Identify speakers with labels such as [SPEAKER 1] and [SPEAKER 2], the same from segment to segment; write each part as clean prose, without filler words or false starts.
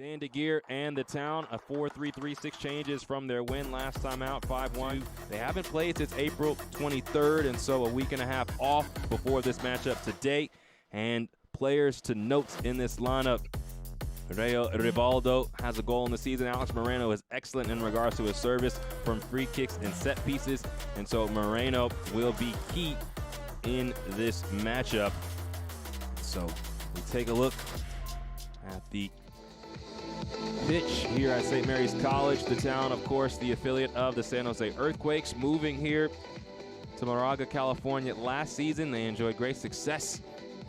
[SPEAKER 1] Dan DeGeer and the Town, a 4-3-3, 6 changes from their win last time out, 5-1. They haven't played since April 23rd, and so a week and a half off before this matchup today. And players to note in this lineup: Rayo Rivaldo has a goal in the season. Alex Moreno is excellent in regards to his service from free kicks and set pieces, and so Moreno will be key in this matchup. So we take a look at the pitch here at St. Mary's College. The Town, of course, the affiliate of the San Jose Earthquakes, moving here to Moraga, California last season. They enjoyed great success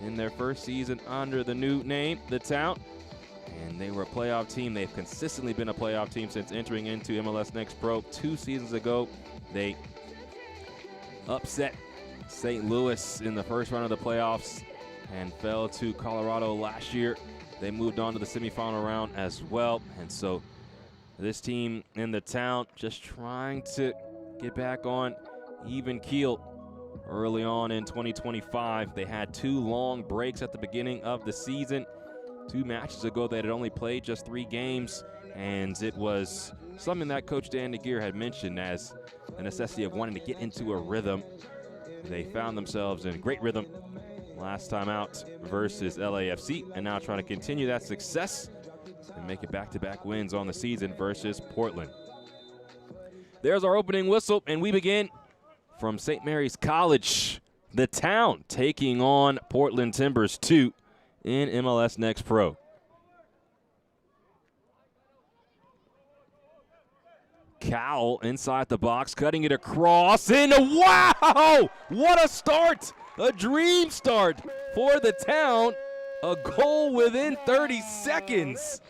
[SPEAKER 1] in their first season under the new name, the Town. And they were a playoff team. They've consistently been a playoff team since entering into MLS Next Pro 2 seasons ago. They upset St. Louis in the first round of the playoffs and fell to Colorado last year. They moved on to the semifinal round as well. And so this team in the Town just trying to get back on even keel early on in 2025. They had 2 long breaks at the beginning of the season. 2 matches ago, they had only played just 3 games, and it was something that Coach Dan DeGeer had mentioned as a necessity of wanting to get into a rhythm. They found themselves in great rhythm last time out versus LAFC, and now trying to continue that success and make it back-to-back wins on the season versus Portland. There's our opening whistle, and we begin from St. Mary's College. The Town taking on Portland Timbers 2 in MLS Next Pro. Cowell inside the box, cutting it across, and wow! What a start! A dream start for the Town. A goal within 30 seconds.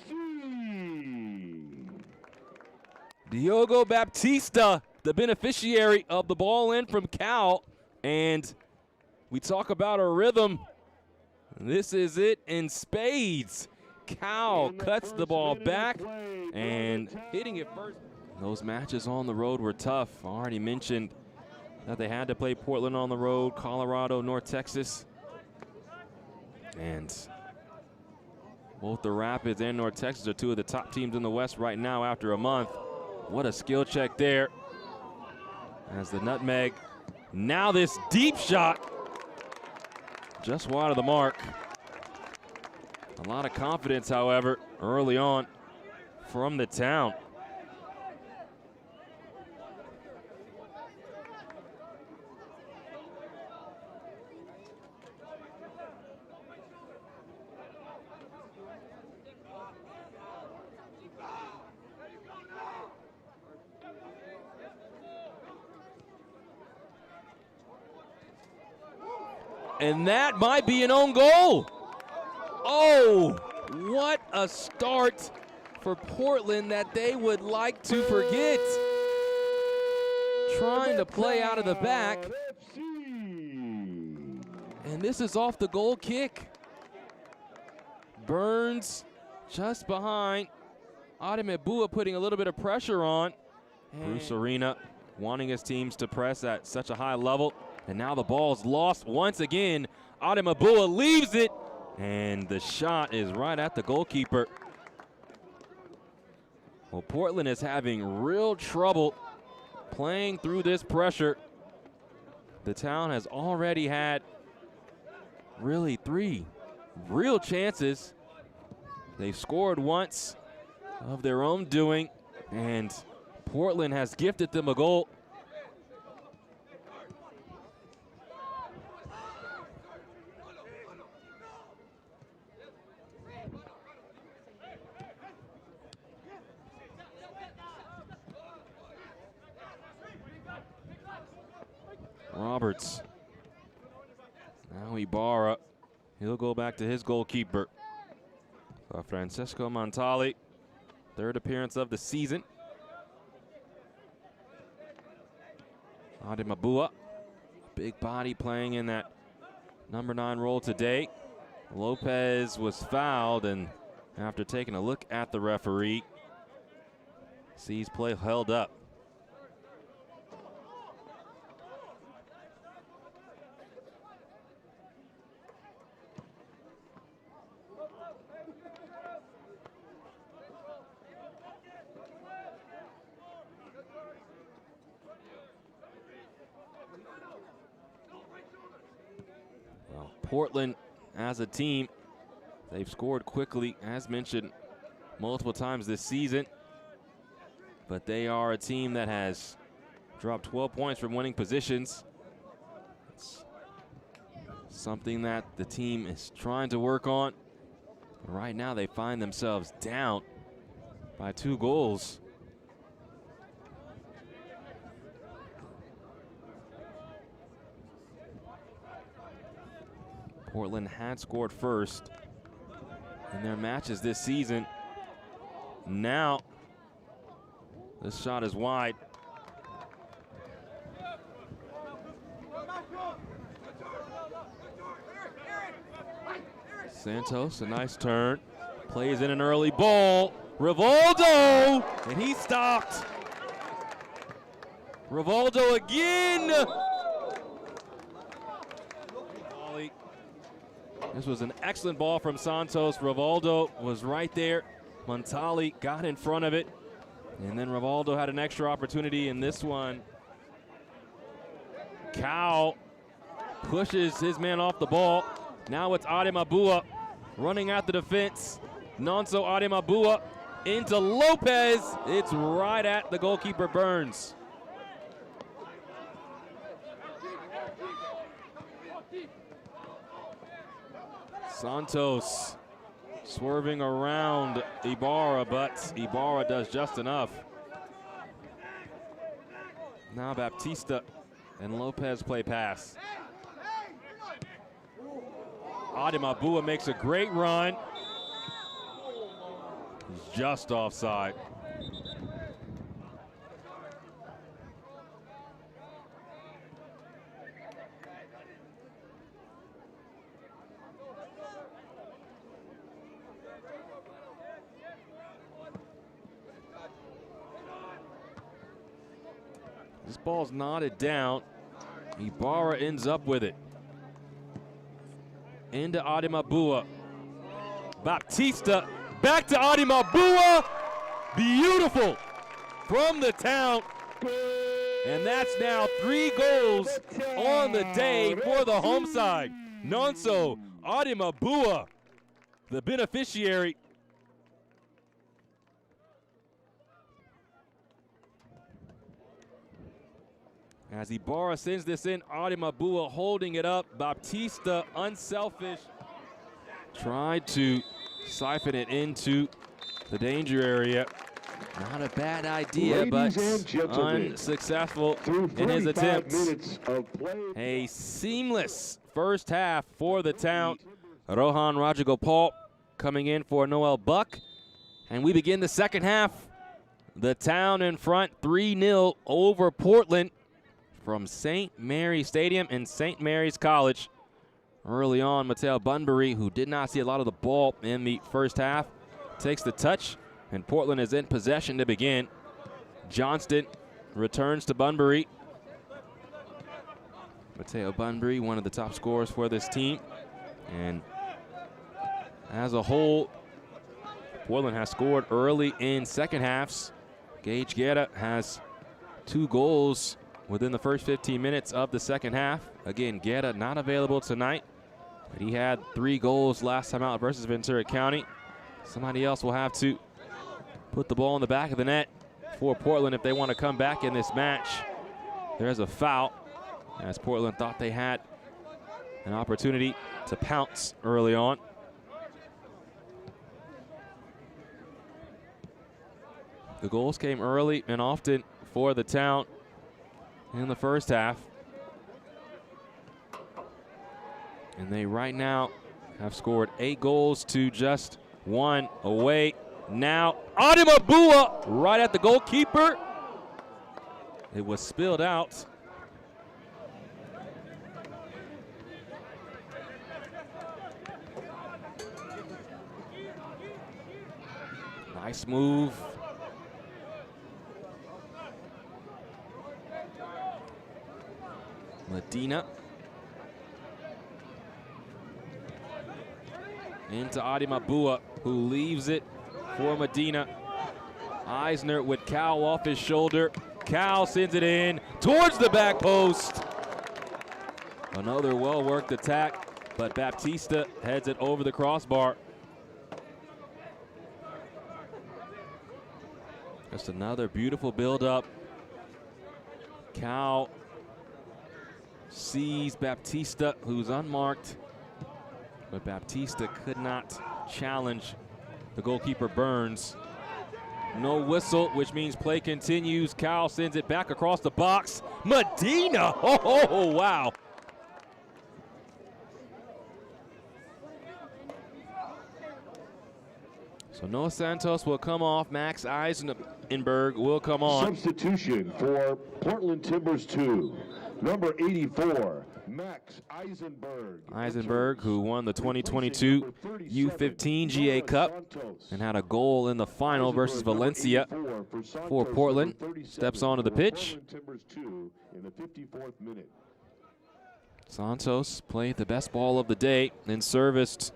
[SPEAKER 1] Diogo Baptista, the beneficiary of the ball in from Cowell. And we talk about a rhythm. This is it in spades. Cowell cuts the ball back and hitting it first. Those matches on the road were tough. I already mentioned that they had to play Portland on the road, Colorado, North Texas. And both the Rapids and North Texas are 2 of the top teams in the West right now after a month. What a skill check there. As the nutmeg. Now this deep shot. Just wide of the mark. A lot of confidence, however, early on from the Town. And that might be an own goal. Oh, what a start for Portland that they would like to forget. Trying to play out of the back. And this is off the goal kick. Burns just behind. Adem Ebua putting a little bit of pressure on. Bruce Arena wanting his teams to press at such a high level. And now the ball's lost once again. Adem Ebua leaves it, and the shot is right at the goalkeeper. Well, Portland is having real trouble playing through this pressure. The Town has already had really 3 real chances. They've scored once of their own doing, and Portland has gifted them a goal. Roberts. Now Ibarra. He'll go back to his goalkeeper. Francesco Montali, 3rd appearance of the season. Adem Ebua, big body playing in that number 9 role today. Lopez was fouled, and after taking a look at the referee, sees play held up. Portland, as a team, they've scored quickly, as mentioned, multiple times this season. But they are a team that has dropped 12 points from winning positions. It's something that the team is trying to work on. But right now they find themselves down by 2 goals. Portland had scored first in their matches this season. Now, this shot is wide. Santos, a nice turn. Plays in an early ball. Rivaldo, and he stopped. Rivaldo again. This was an excellent ball from Santos. Rivaldo was right there. Montali got in front of it. And then Rivaldo had an extra opportunity in this one. Cal pushes his man off the ball. Now it's Ademabua running at the defense. Nonso Ademabua into Lopez. It's right at the goalkeeper, Burns. Santos swerving around Ibarra, but Ibarra does just enough. Now Baptista and Lopez play pass. Ademabua makes a great run. He's just offside. This ball's knotted down. Ibarra ends up with it. Into Ademabua. Baptista back to Ademabua. Beautiful from the town. And that's now 3 goals on the day for the home side. Nonso Ademabua, the beneficiary. As Ibarra sends this in, Ademabua holding it up. Baptista, unselfish, tried to siphon it into the danger area. Not a bad idea, but unsuccessful in his attempts. A seamless first half for the town. Rohan Rajagopal coming in for Noel Buck. And we begin the second half. The town in front, 3-0 over Portland from St. Mary's Stadium and St. Mary's College. Early on, Mateo Bunbury, who did not see a lot of the ball in the first half, takes the touch, and Portland is in possession to begin. Johnston returns to Bunbury. Mateo Bunbury, one of the top scorers for this team. And as a whole, Portland has scored early in second halves. Gage Guerra has 2 goals within the first 15 minutes of the second half. Again, Guerra not available tonight, but he had 3 goals last time out versus Ventura County. Somebody else will have to put the ball in the back of the net for Portland if they want to come back in this match. There's a foul, as Portland thought they had an opportunity to pounce early on. The goals came early and often for the town in the first half. And they right now have scored 8 goals to just 1 away. Now Ademabua right at the goalkeeper. It was spilled out. Nice move. Medina into Ademabua, who leaves it for Medina. Eisner with Cal off his shoulder. Cal sends it in towards the back post. Another well-worked attack but Baptista heads it over the crossbar. Just another beautiful build-up. Cal sees Baptista, who's unmarked, but Baptista could not challenge the goalkeeper Burns. No whistle, which means play continues. Cal sends it back across the box. Medina, oh wow. So Noah Santos will come off. Max Eisenberg will come on.
[SPEAKER 2] Substitution for Portland Timbers 2, number 84, Max Eisenberg.
[SPEAKER 1] Eisenberg, who won the 2022 U15 GA Cup and had a goal in the final versus Valencia for Portland, steps onto the pitch. Santos played the best ball of the day and serviced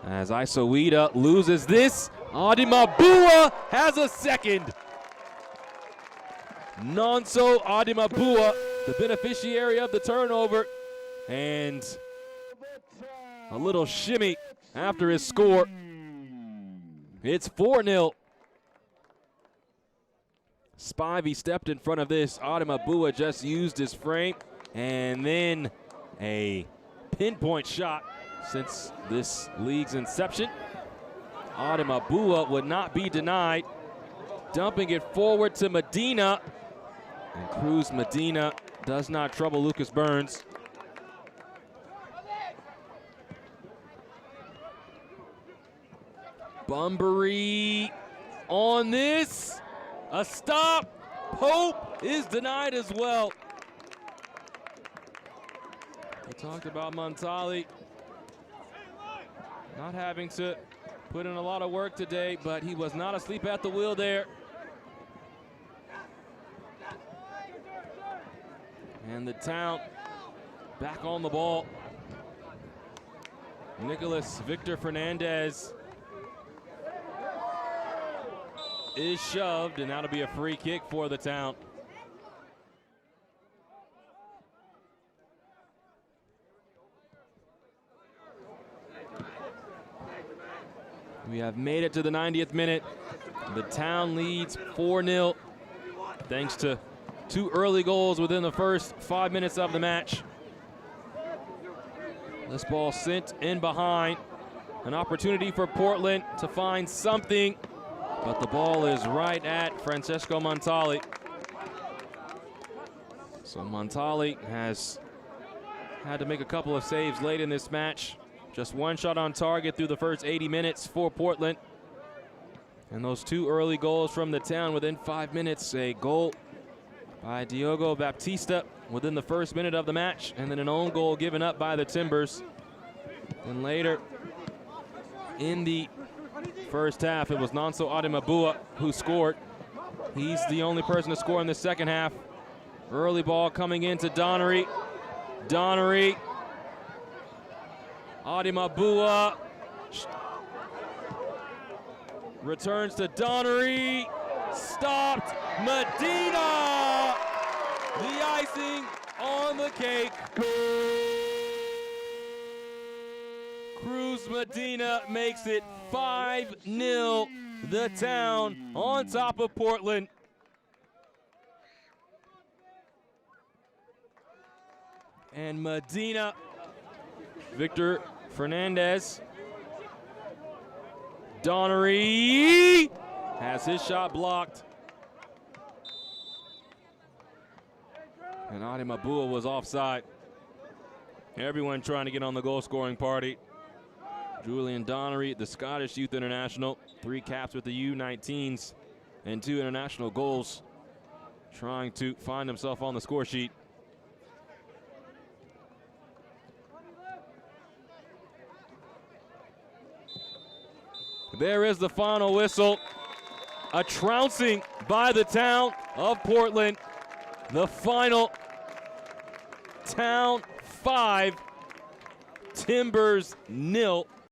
[SPEAKER 1] as Isoida loses this. Adimabua has a second. Nonso Adimabua, the beneficiary of the turnover, and a little shimmy after his score. It's 4-0. Spivey stepped in front of this. Adimabua just used his frame, and then a pinpoint shot since this league's inception. Adimabua would not be denied, dumping it forward to Medina, and Cruz Medina does not trouble Lucas Burns. Bunbury on this, a stop. Pope is denied as well. We talked about Montali not having to put in a lot of work today, but he was not asleep at the wheel there. And the Town back on the ball. Nicholas Victor Fernandez is shoved, and that'll be a free kick for the Town. We have made it to the 90th minute. The Town leads 4-0 thanks to 2 early goals within the first 5 minutes of the match. This ball sent in behind. An opportunity for Portland to find something, but the ball is right at Francesco Montali. So Montali has had to make a couple of saves late in this match. Just 1 shot on target through the first 80 minutes for Portland. And those 2 early goals from the Town within 5 minutes. A goal by Diogo Baptista within the first minute of the match, and then an own goal given up by the Timbers. And later in the first half, it was Nonso Adimabua who scored. He's the only person to score in the second half. Early ball coming into Donnery. Donnery. Adimabua returns to Donnery. Stopped. Medina. The icing on the cake. Cruz Medina makes it 5-0. The Town on top of Portland. And Medina, Victor Fernandez. Donnery has his shot blocked. And Adimabua was offside. Everyone trying to get on the goal-scoring party. Julian Donnery, the Scottish Youth International, 3 caps with the U19s and 2 international goals, trying to find himself on the score sheet. There is the final whistle. A trouncing by the Town of Portland. The final, Town 5, Timbers 0.